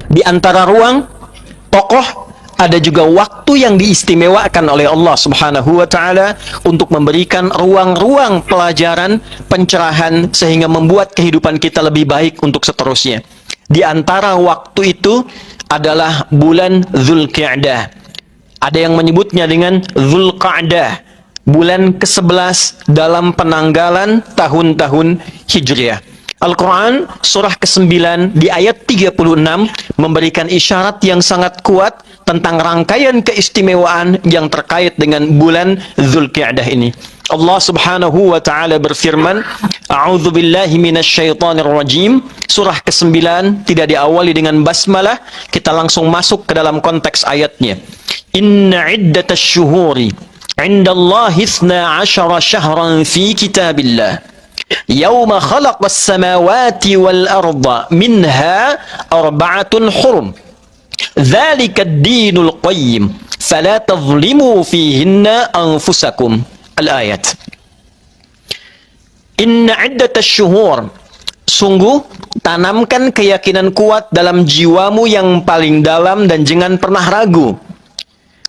Di antara ruang tokoh ada juga waktu yang diistimewakan oleh Allah Subhanahu wa taala untuk memberikan ruang-ruang pelajaran, pencerahan sehingga membuat kehidupan kita lebih baik untuk seterusnya. Di antara waktu itu adalah bulan Dzulqa'dah. Ada yang menyebutnya dengan Dzulqa'dah, bulan ke-11 dalam penanggalan tahun-tahun Hijriah. Al-Quran surah ke-9 di ayat 36 memberikan isyarat yang sangat kuat tentang rangkaian keistimewaan yang terkait dengan bulan Dzulqa'dah ini. Allah Subhanahu wa taala berfirman, A'udzu billahi minasyaitonir rajim. Surah ke-9 tidak diawali dengan basmalah, kita langsung masuk ke dalam konteks ayatnya. Inna iddatasy syuhuri 'indallahi 12 syahran fi kitabillah. Yauma khalaqas samawati wal arda minha arba'atun hurum. Dzalika ad-dinul qayyim fala tadhlimu fihinna anfusakum. Al-ayat. Inna iddatasy syuhur, sungguh tanamkan keyakinan kuat dalam jiwamu yang paling dalam dan jangan pernah ragu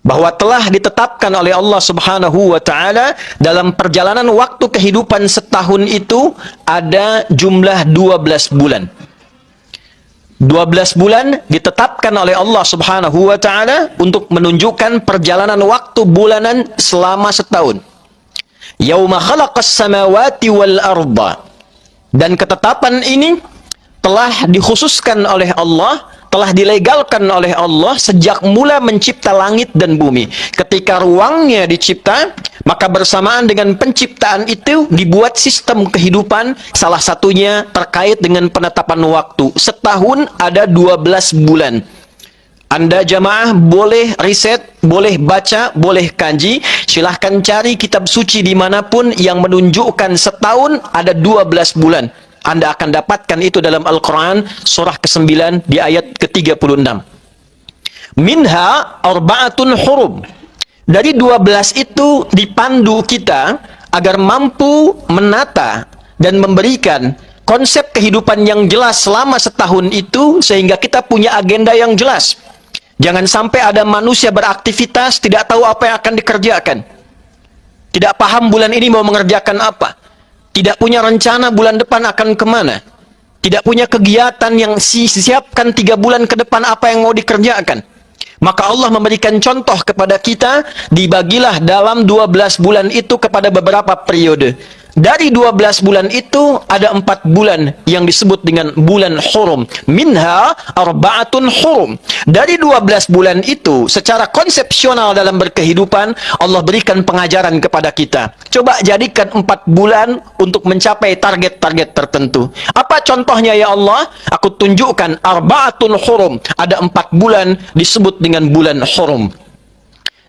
bahwa telah ditetapkan oleh Allah Subhanahu wa taala dalam perjalanan waktu kehidupan setahun itu ada jumlah 12 bulan. 12 bulan ditetapkan oleh Allah Subhanahu wa taala untuk menunjukkan perjalanan waktu bulanan selama setahun. Yauma khalaqas samawati wal arda. Dan ketetapan ini telah dikhususkan oleh Allah, telah dilegalkan oleh Allah sejak mula mencipta langit dan bumi. Ketika ruangnya dicipta, maka bersamaan dengan penciptaan itu dibuat sistem kehidupan, salah satunya terkait dengan penetapan waktu. Setahun ada 12 bulan. Anda jamaah boleh riset, boleh baca, boleh kaji. Silahkan cari kitab suci dimanapun yang menunjukkan setahun ada 12 bulan. Anda akan dapatkan itu dalam Al-Quran surah ke-9 di ayat ke-36. Minha arba'atun hurum. Dari 12 itu dipandu kita agar mampu menata dan memberikan konsep kehidupan yang jelas selama setahun itu sehingga kita punya agenda yang jelas. Jangan sampai ada manusia beraktivitas tidak tahu apa yang akan dikerjakan. Tidak paham bulan ini mau mengerjakan apa. Tidak punya rencana bulan depan akan kemana. Tidak punya kegiatan yang disiapkan 3 bulan ke depan apa yang mau dikerjakan. Maka Allah memberikan contoh kepada kita, dibagilah dalam 12 bulan itu kepada beberapa periode. Dari 12 bulan itu ada 4 bulan yang disebut dengan bulan hurum. Minha arba'atun hurum. Dari 12 bulan itu secara konsepsional dalam berkehidupan Allah berikan pengajaran kepada kita. Coba jadikan 4 bulan untuk mencapai target-target tertentu. Apa contohnya ya Allah? Aku tunjukkan arba'atun hurum. Ada 4 bulan disebut dengan bulan hurum.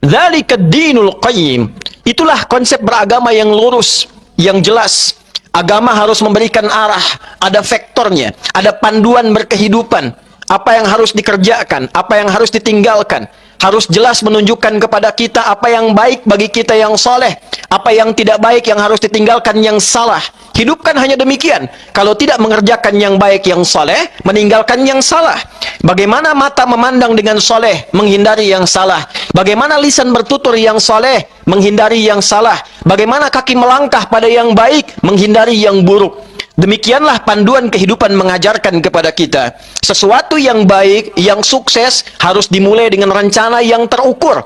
Dzalika ad-dinul qayyim. Itulah konsep beragama yang lurus, yang jelas. Agama harus memberikan arah, ada vektornya, ada panduan berkehidupan, apa yang harus dikerjakan, apa yang harus ditinggalkan, harus jelas menunjukkan kepada kita apa yang baik bagi kita yang soleh, apa yang tidak baik yang harus ditinggalkan yang salah. Hidupkan hanya demikian. Kalau tidak mengerjakan yang baik yang soleh, meninggalkan yang salah. Bagaimana mata memandang dengan soleh, menghindari yang salah. Bagaimana lisan bertutur yang soleh, menghindari yang salah. Bagaimana kaki melangkah pada yang baik, menghindari yang buruk. Demikianlah panduan kehidupan mengajarkan kepada kita. Sesuatu yang baik, yang sukses, harus dimulai dengan rencana yang terukur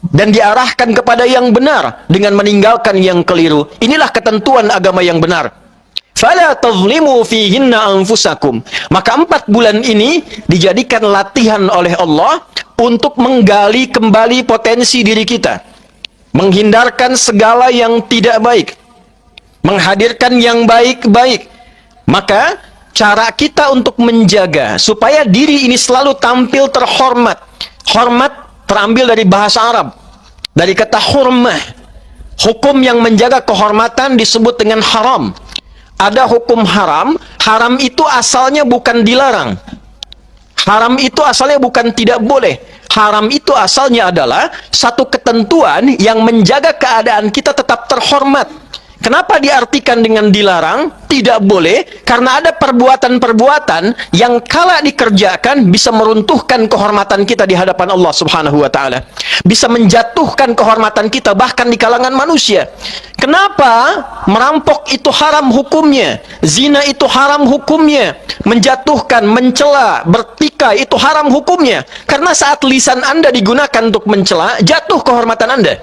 dan diarahkan kepada yang benar dengan meninggalkan yang keliru. Inilah ketentuan agama yang benar. Fala tadhlimu fihinna anfusakum. Maka 4 bulan ini dijadikan latihan oleh Allah untuk menggali kembali potensi diri kita, menghindarkan segala yang tidak baik, menghadirkan yang baik-baik. Maka cara kita untuk menjaga supaya diri ini selalu tampil terhormat. Hormat terambil dari bahasa Arab, dari kata hurmah. Hukum yang menjaga kehormatan disebut dengan haram. Ada hukum haram. Haram itu asalnya bukan dilarang. Haram itu asalnya bukan tidak boleh. Haram itu asalnya adalah satu ketentuan yang menjaga keadaan kita tetap terhormat. Kenapa diartikan dengan dilarang? Tidak boleh, karena ada perbuatan-perbuatan yang kala dikerjakan bisa meruntuhkan kehormatan kita di hadapan Allah Subhanahu wa taala. Bisa menjatuhkan kehormatan kita bahkan di kalangan manusia. Kenapa merampok itu haram hukumnya? Zina itu haram hukumnya. Menjatuhkan, mencela, bertikai itu haram hukumnya. Karena saat lisan Anda digunakan untuk mencela, jatuh kehormatan Anda.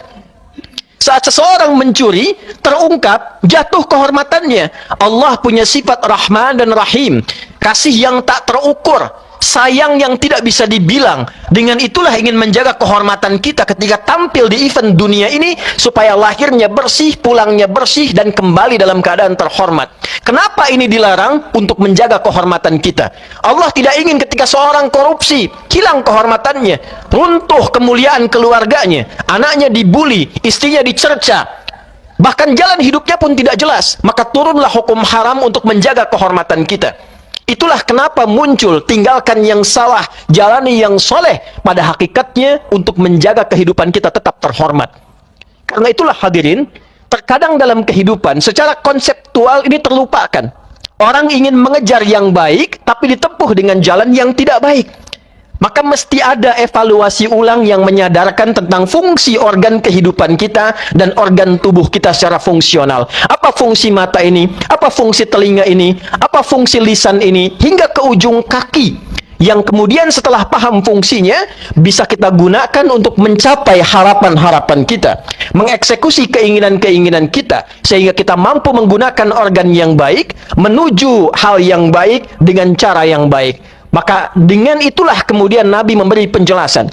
Saat seseorang mencuri, terungkap, jatuh kehormatannya. Allah punya sifat Rahman dan Rahim. Kasih yang tak terukur. Sayang yang tidak bisa dibilang. Dengan itulah ingin menjaga kehormatan kita ketika tampil di event dunia ini, supaya lahirnya bersih, pulangnya bersih, dan kembali dalam keadaan terhormat. Kenapa ini dilarang? Untuk menjaga kehormatan kita. Allah tidak ingin ketika seorang korupsi, hilang kehormatannya, runtuh kemuliaan keluarganya, anaknya dibuli, istrinya dicerca, bahkan jalan hidupnya pun tidak jelas. Maka turunlah hukum haram untuk menjaga kehormatan kita. Itulah kenapa muncul tinggalkan yang salah, jalani yang soleh, pada hakikatnya untuk menjaga kehidupan kita tetap terhormat. Karena itulah hadirin, terkadang dalam kehidupan secara konseptual ini terlupakan. Orang ingin mengejar yang baik, tapi ditempuh dengan jalan yang tidak baik. Maka mesti ada evaluasi ulang yang menyadarkan tentang fungsi organ kehidupan kita dan organ tubuh kita secara fungsional. Apa fungsi mata ini? Apa fungsi telinga ini? Apa fungsi lisan ini? Hingga ke ujung kaki. Yang kemudian setelah paham fungsinya, bisa kita gunakan untuk mencapai harapan-harapan kita. Mengeksekusi keinginan-keinginan kita. Sehingga kita mampu menggunakan organ yang baik, menuju hal yang baik dengan cara yang baik. Maka dengan itulah kemudian Nabi memberi penjelasan.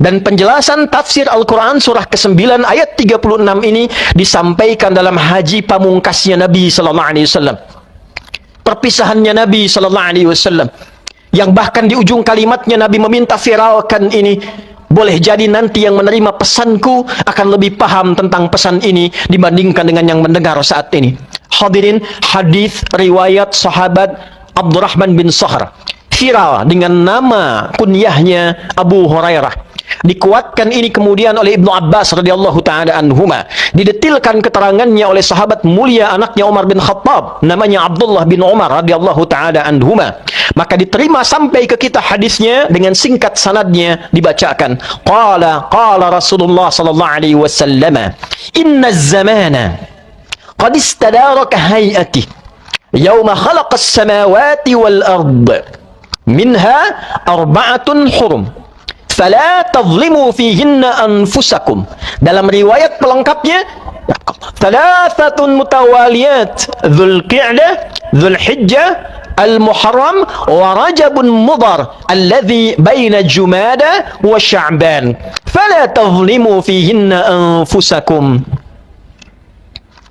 Dan penjelasan tafsir Al-Quran surah ke-9 ayat 36 ini disampaikan dalam haji pamungkasnya Nabi SAW. Perpisahannya Nabi SAW. Yang bahkan di ujung kalimatnya Nabi meminta viralkan ini. Boleh jadi nanti yang menerima pesanku akan lebih paham tentang pesan ini dibandingkan dengan yang mendengar saat ini. Hadirin, hadis riwayat sahabat Abdurrahman bin Sakhar, viral dengan nama kunyahnya Abu Hurairah. Dikuatkan ini kemudian oleh Ibnu Abbas radhiyallahu taala anhuma. Didetilkan keterangannya oleh sahabat mulia anaknya Umar bin Khattab, namanya Abdullah bin Umar radhiyallahu taala anhuma. Maka diterima sampai ke kita hadisnya dengan singkat sanadnya dibacakan. Qala Rasulullah sallallahu alaihi wasallam, "Inna az-zamana qad istadaraka hay'ati yauma khalaqas samawati wal ard. Minha arba'atun hurum. Fala tadhlimu fihinna anfusakum." Dalam riwayat pelengkapnya, thalathatun mutawaliyat, Dzulqa'dah, Dzulhijjah, Al-Muharram, wa Rajabun Mudhar, alladhi baina Jumada wa Sya'ban. Fala tadhlimu fihinna anfusakum.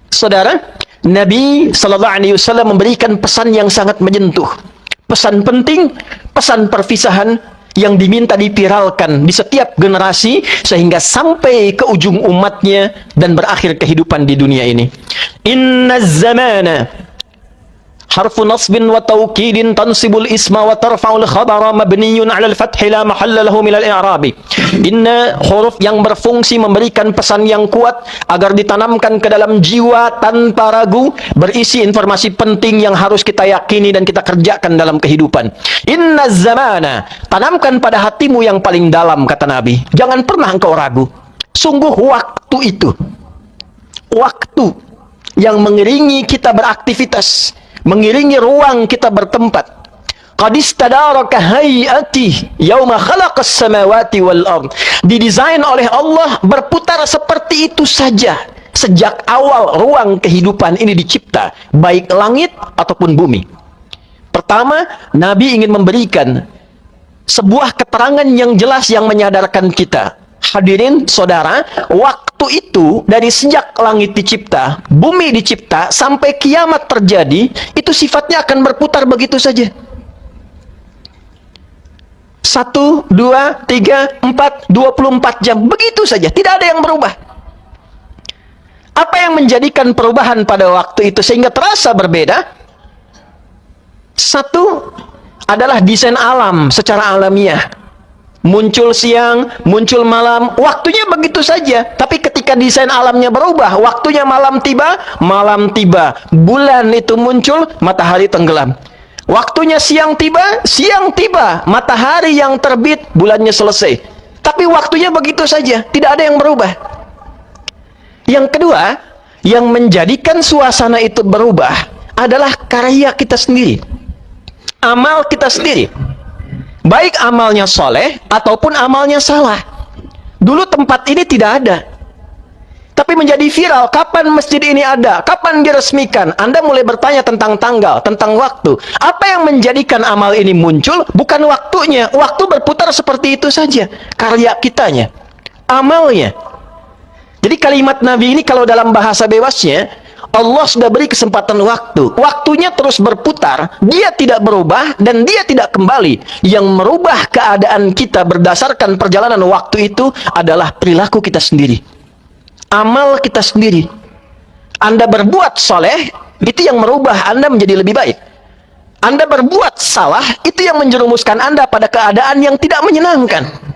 Saudara, Nabi sallallahu alaihi wasallam memberikan pesan yang sangat menyentuh. Pesan penting, pesan perpisahan yang diminta dipiralkan di setiap generasi sehingga sampai ke ujung umatnya dan berakhir kehidupan di dunia ini. Inna zamana harfu nasbin wa tawkidin tansibul isma wa tarfa'ul khabara mabniyun 'ala al-fathi la mahalla lahu min al-i'rabi. Inna huruf yang berfungsi memberikan pesan yang kuat agar ditanamkan ke dalam jiwa tanpa ragu, berisi informasi penting yang harus kita yakini dan kita kerjakan dalam kehidupan. Inna zamana, tanamkan pada hatimu yang paling dalam, kata Nabi. Jangan pernah engkau ragu. Sungguh waktu itu, waktu yang mengiringi kita beraktivitas, mengiringi ruang kita bertempat. Qad istadaraka hay'ati yauma khalaqas samawati wal ard. Didesain oleh Allah berputar seperti itu saja sejak awal ruang kehidupan ini dicipta, baik langit ataupun bumi. Pertama, Nabi ingin memberikan sebuah keterangan yang jelas yang menyadarkan kita. Hadirin saudara, waktu itu dari sejak langit dicipta, bumi dicipta, sampai kiamat terjadi, itu sifatnya akan berputar begitu saja. 1, 2, 3, 4, 24 jam. Begitu saja, tidak ada yang berubah. Apa yang menjadikan perubahan pada waktu itu sehingga terasa berbeda? Satu adalah desain alam secara alamiah. muncul siang, muncul malam, waktunya begitu saja. Tapi ketika desain alamnya berubah, waktunya malam tiba, bulan itu muncul, matahari tenggelam. Waktunya siang tiba, matahari yang terbit, bulannya selesai. Tapi waktunya begitu saja, tidak ada yang berubah. Yang kedua, yang menjadikan suasana itu berubah adalah karya kita sendiri, amal kita sendiri. Baik amalnya soleh ataupun amalnya salah. Dulu tempat ini tidak ada, tapi menjadi viral. Kapan masjid ini ada? Kapan diresmikan? Anda mulai bertanya tentang tanggal, tentang waktu. Apa yang menjadikan amal ini muncul? Bukan waktunya. Waktu berputar seperti itu saja. Karya kitanya, amalnya. Jadi kalimat Nabi ini kalau dalam bahasa bebasnya, Allah sudah beri kesempatan waktu. Waktunya terus berputar, dia tidak berubah dan dia tidak kembali. Yang merubah keadaan kita berdasarkan perjalanan waktu itu adalah perilaku kita sendiri, amal kita sendiri. Anda berbuat soleh, itu yang merubah Anda menjadi lebih baik. Anda berbuat salah, itu yang menjerumuskan Anda pada keadaan yang tidak menyenangkan.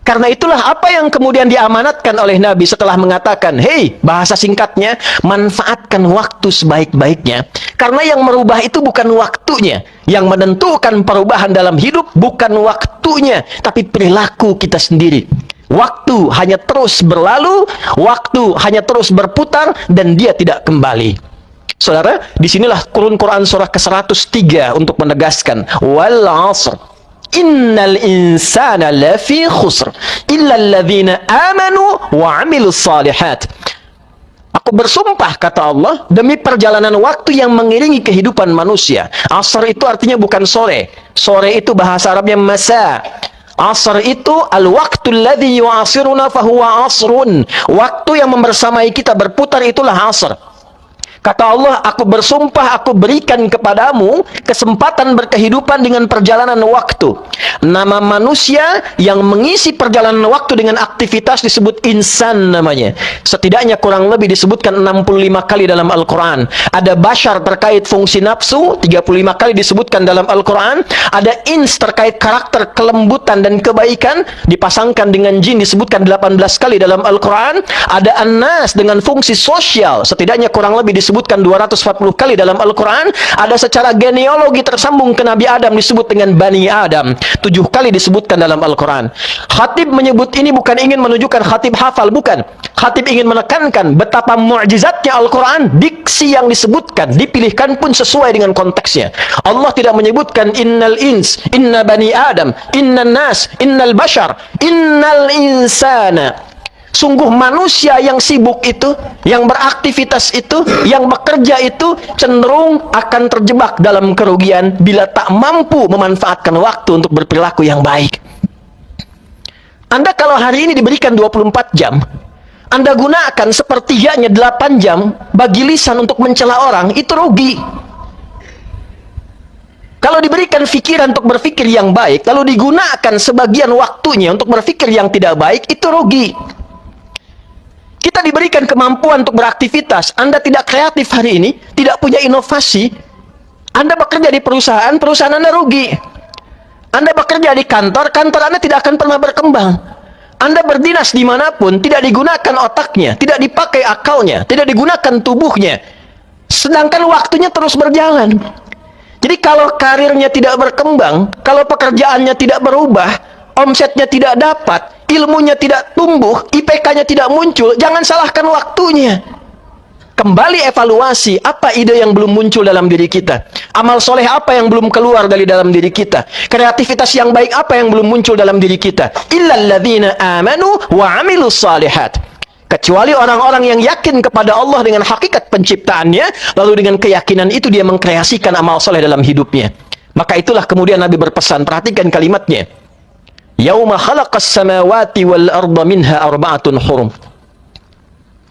Karena itulah apa yang kemudian diamanatkan oleh Nabi setelah mengatakan, hei, bahasa singkatnya, manfaatkan waktu sebaik-baiknya. Karena yang merubah itu bukan waktunya. Yang menentukan perubahan dalam hidup bukan waktunya, tapi perilaku kita sendiri. Waktu hanya terus berlalu, waktu hanya terus berputar, dan dia tidak kembali. Saudara, disinilah Quran surah ke-103 untuk menegaskan, wal 'asr innal insana lafi khusr illa alladhina amanu wa 'amilus shalihat. Aku bersumpah, kata Allah, demi perjalanan waktu yang mengiringi kehidupan manusia. Asr itu artinya bukan sore. Sore itu bahasa Arabnya masa. Asr itu al-waqtul ladzi yu'asiruna fahuwa asrun. Waktu yang membersamai kita berputar itulah asr. Kata Allah, aku bersumpah, aku berikan kepadamu kesempatan berkehidupan dengan perjalanan waktu. Nama manusia yang mengisi perjalanan waktu dengan aktivitas disebut insan namanya. Setidaknya kurang lebih disebutkan 65 kali dalam Al-Quran. Ada bashar terkait fungsi nafsu, 35 kali disebutkan dalam Al-Quran. Ada ins terkait karakter kelembutan dan kebaikan, dipasangkan dengan jin, disebutkan 18 kali dalam Al-Quran. Ada an-nas dengan fungsi sosial, setidaknya kurang lebih disebutkan 240 kali dalam Al-Quran. Ada secara genealogi tersambung ke Nabi Adam, disebut dengan Bani Adam, 7 kali disebutkan dalam Al-Quran. Khatib menyebut ini bukan ingin menunjukkan khatib hafal, bukan. Khatib ingin menekankan betapa mu'jizatnya Al-Quran. Diksi yang disebutkan, dipilihkan pun sesuai dengan konteksnya. Allah tidak menyebutkan innal ins, inna bani Adam, innan nas, innal bashar, innal insana. Sungguh manusia yang sibuk itu, yang beraktivitas itu, yang bekerja itu cenderung akan terjebak dalam kerugian bila tak mampu memanfaatkan waktu untuk berperilaku yang baik. Anda kalau hari ini diberikan 24 jam, Anda gunakan sepertiganya 8 jam bagi lisan untuk mencela orang, itu rugi. Kalau diberikan pikiran untuk berpikir yang baik, lalu digunakan sebagian waktunya untuk berpikir yang tidak baik, itu rugi. Kita diberikan kemampuan untuk beraktivitas. Anda tidak kreatif hari ini, tidak punya inovasi. Anda bekerja di perusahaan, perusahaan Anda rugi. Anda bekerja di kantor, kantor Anda tidak akan pernah berkembang. Anda berdinas dimanapun, tidak digunakan otaknya, tidak dipakai akalnya, tidak digunakan tubuhnya. Sedangkan waktunya terus berjalan. Jadi kalau karirnya tidak berkembang, kalau pekerjaannya tidak berubah, omsetnya tidak dapat, ilmunya tidak tumbuh, IPK-nya tidak muncul, jangan salahkan waktunya. Kembali evaluasi, apa ide yang belum muncul dalam diri kita? Amal soleh apa yang belum keluar dari dalam diri kita? Kreativitas yang baik apa yang belum muncul dalam diri kita? Illalladzina amanu wa amilus salihat. Kecuali orang-orang yang yakin kepada Allah dengan hakikat penciptaannya, lalu dengan keyakinan itu dia mengkreasikan amal soleh dalam hidupnya. Maka itulah kemudian Nabi berpesan, perhatikan kalimatnya. Yauma khalaqas samawati wal arda minha arba'atun hurum.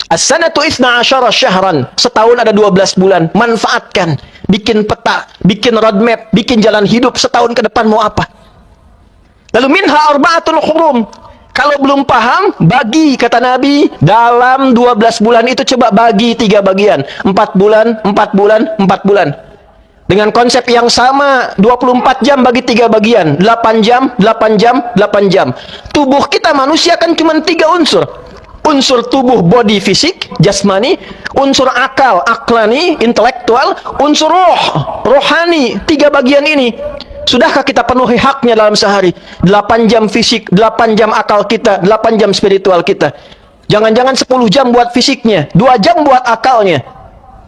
As-sanatu 12 syahran. Setahun ada 12 bulan. Manfaatkan. Bikin peta, bikin roadmap, bikin jalan hidup setahun ke depan mau apa. Lalu minha arba'atun hurum. Kalau belum paham, bagi, kata Nabi, dalam 12 bulan itu coba bagi 3 bagian. 4 bulan, 4 bulan, 4 bulan. Dengan konsep yang sama, 24 jam bagi 3 bagian, 8 jam, 8 jam, 8 jam. Tubuh kita manusia kan cuma 3 unsur. Unsur tubuh, body, fisik, jasmani, unsur akal, aklani, intelektual, unsur roh, rohani. 3 bagian ini. Sudahkah kita penuhi haknya dalam sehari? 8 jam fisik, 8 jam akal kita, 8 jam spiritual kita. Jangan-jangan 10 jam buat fisiknya, 2 jam buat akalnya,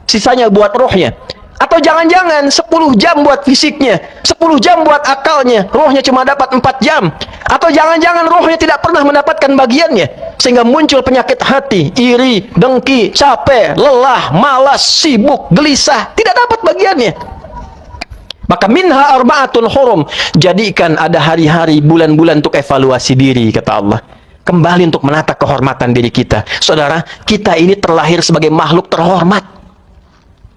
sisanya buat rohnya. Atau jangan-jangan 10 jam buat fisiknya, 10 jam buat akalnya, rohnya cuma dapat 4 jam. Atau jangan-jangan rohnya tidak pernah mendapatkan bagiannya, sehingga muncul penyakit hati, iri, dengki, capek, lelah, malas, sibuk, gelisah, tidak dapat bagiannya. Maka minha arba'atun hurum, jadikan ada hari-hari, bulan-bulan untuk evaluasi diri, kata Allah. Kembali untuk menata kehormatan diri kita. Saudara, kita ini terlahir sebagai makhluk terhormat.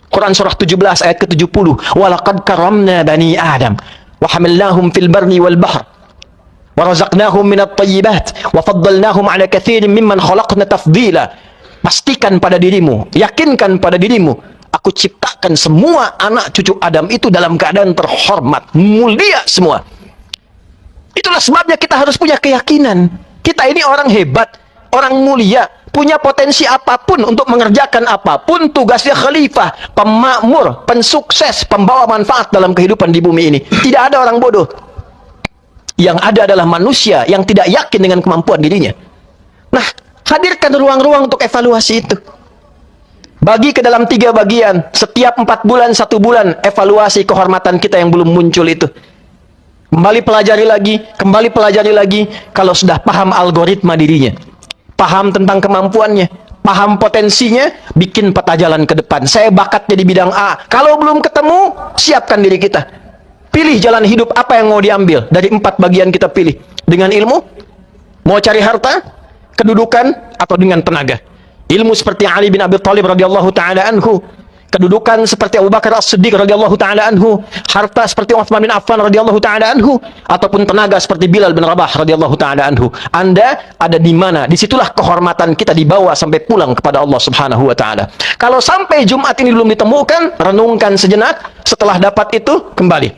Quran surah 17 ayat ke-70. Walaqad karamna bani Adam wa hamalnahum fil barri wal bahr wa razaqnahum minat thayyibat wa faddalnahum ala katsirin mimman khalaqna tafdila. Pastikan pada dirimu, yakinkan pada dirimu, aku ciptakan semua anak cucu Adam itu dalam keadaan terhormat, mulia semua. Itulah sebabnya kita harus punya keyakinan. Kita ini orang hebat, orang mulia, punya potensi apapun untuk mengerjakan apapun. Tugasnya khalifah, pemakmur, pensukses, pembawa manfaat dalam kehidupan di bumi ini. Tidak ada orang bodoh. Yang ada adalah manusia yang tidak yakin dengan kemampuan dirinya. Nah, hadirkan ruang-ruang untuk evaluasi itu. Bagi ke dalam 3 bagian. Setiap 4 bulan, 1 bulan, evaluasi kehormatan kita yang belum muncul itu. Kembali pelajari lagi. Kalau sudah paham algoritma dirinya, paham tentang kemampuannya, paham potensinya, bikin peta jalan ke depan. Saya bakatnya di bidang A. Kalau belum ketemu, siapkan diri kita. Pilih jalan hidup apa yang mau diambil. Dari 4 bagian kita pilih. Dengan ilmu, mau cari harta, kedudukan, atau dengan tenaga. Ilmu seperti Ali bin Abi Thalib radhiyallahu ta'ala anhu. Kedudukan seperti Abu Bakar As-Siddiq radhiyallahu ta'ala anhu, harta seperti Utsman bin Affan radhiyallahu ta'ala anhu, ataupun tenaga seperti Bilal bin Rabah radhiyallahu ta'ala anhu. Anda ada di mana? Disitulah kehormatan kita dibawa sampai pulang kepada Allah Subhanahu wa ta'ala. Kalau sampai Jumat ini belum ditemukan, renungkan sejenak. Setelah dapat itu, kembali.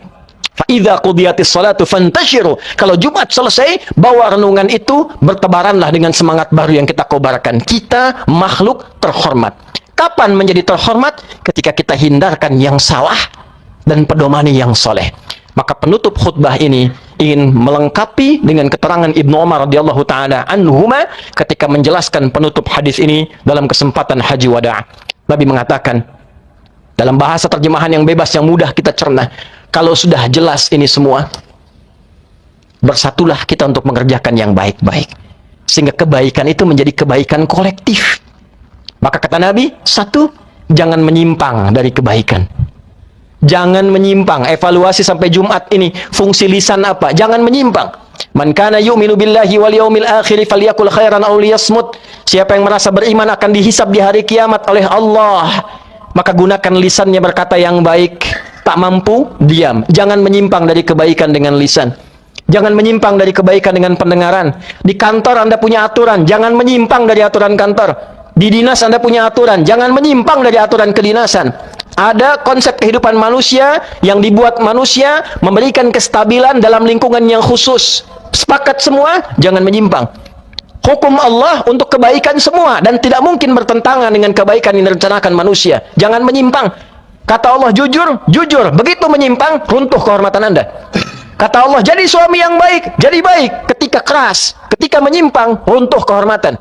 Fa'idha qudiyatis salatu fantashiru. Kalau Jumat selesai, bawa renungan itu, bertebaranlah dengan semangat baru yang kita kobarkan. Kita makhluk terhormat. Kapan menjadi terhormat? Ketika kita hindarkan yang salah dan pedomani yang soleh. Maka penutup khutbah ini ingin melengkapi dengan keterangan Ibnu Umar radhiyallahu ta'ala anhuma ketika menjelaskan penutup hadis ini dalam kesempatan Haji Wada'. Nabi mengatakan dalam bahasa terjemahan yang bebas, yang mudah kita cerna, kalau sudah jelas ini semua, bersatulah kita untuk mengerjakan yang baik-baik, sehingga kebaikan itu menjadi kebaikan kolektif. Maka kata Nabi, 1, jangan menyimpang dari kebaikan. Jangan menyimpang. Evaluasi sampai Jumat ini, fungsi lisan apa? Jangan menyimpang. Man kana yu'minu billahi wal yaumil akhir falyakul khairan aw liyasmut. Siapa yang merasa beriman akan dihisab di hari kiamat oleh Allah, maka gunakan lisannya berkata yang baik. Tak mampu, diam. Jangan menyimpang dari kebaikan dengan lisan. Jangan menyimpang dari kebaikan dengan pendengaran. Di kantor Anda punya aturan, jangan menyimpang dari aturan kantor. Di dinas Anda punya aturan, jangan menyimpang dari aturan kedinasan. Ada konsep kehidupan manusia yang dibuat manusia memberikan kestabilan dalam lingkungan yang khusus. Sepakat semua, jangan menyimpang. Hukum Allah untuk kebaikan semua dan tidak mungkin bertentangan dengan kebaikan yang direncanakan manusia. Jangan menyimpang. Kata Allah jujur, jujur. Begitu menyimpang, runtuh kehormatan Anda. Kata Allah jadi suami yang baik, jadi baik. Ketika keras, ketika menyimpang, runtuh kehormatan.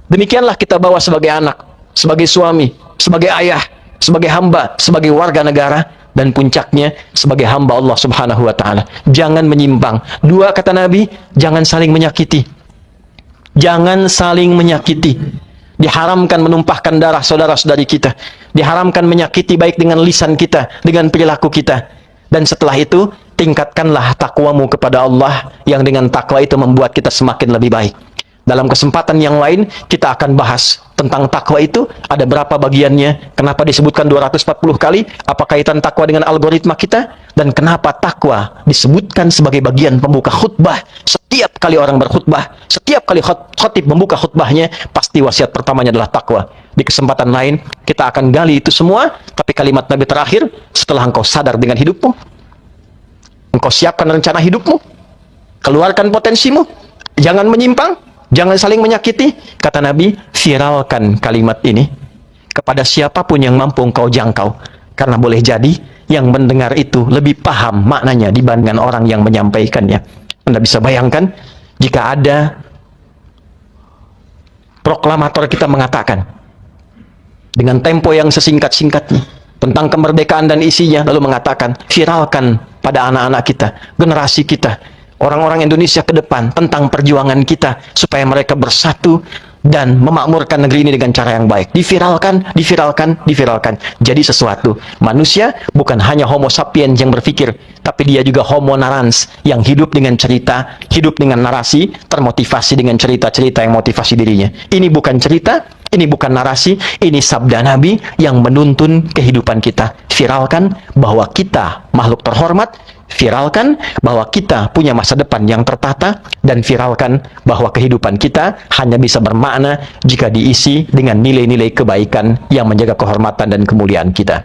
Demikianlah kita bawa sebagai anak, sebagai suami, sebagai ayah, sebagai hamba, sebagai warga negara, dan puncaknya sebagai hamba Allah Subhanahu wa ta'ala. Jangan menyimpang. 2, kata Nabi, jangan saling menyakiti. Jangan saling menyakiti. Diharamkan menumpahkan darah saudara-saudari kita. Diharamkan menyakiti baik dengan lisan kita, dengan perilaku kita. Dan setelah itu, tingkatkanlah takwamu kepada Allah, yang dengan takwa itu membuat kita semakin lebih baik. Dalam kesempatan yang lain, kita akan bahas tentang takwa itu, ada berapa bagiannya, kenapa disebutkan 240 kali, apa kaitan takwa dengan algoritma kita, dan kenapa takwa disebutkan sebagai bagian pembuka khutbah. Setiap kali orang berkhutbah, setiap kali khotib membuka khutbahnya, pasti wasiat pertamanya adalah takwa. Di kesempatan lain, kita akan gali itu semua, tapi kalimat Nabi terakhir, setelah engkau sadar dengan hidupmu, engkau siapkan rencana hidupmu, keluarkan potensimu, jangan menyimpang, jangan saling menyakiti. Kata Nabi, viralkan kalimat ini kepada siapapun yang mampu engkau jangkau. Karena boleh jadi yang mendengar itu lebih paham maknanya dibandingkan orang yang menyampaikannya. Anda bisa bayangkan jika ada proklamator kita mengatakan dengan tempo yang sesingkat-singkatnya tentang kemerdekaan dan isinya, lalu mengatakan, viralkan pada anak-anak kita, generasi kita, orang-orang Indonesia ke depan, tentang perjuangan kita supaya mereka bersatu dan memakmurkan negeri ini dengan cara yang baik. Diviralkan, diviralkan, diviralkan. Jadi sesuatu. Manusia bukan hanya homo sapiens yang berpikir, tapi dia juga homo narrans yang hidup dengan cerita, hidup dengan narasi, termotivasi dengan cerita-cerita yang motivasi dirinya. Ini bukan cerita, ini bukan narasi, ini sabda Nabi yang menuntun kehidupan kita. Viralkan bahwa kita makhluk terhormat, viralkan bahwa kita punya masa depan yang tertata, dan viralkan bahwa kehidupan kita hanya bisa bermakna jika diisi dengan nilai-nilai kebaikan yang menjaga kehormatan dan kemuliaan kita.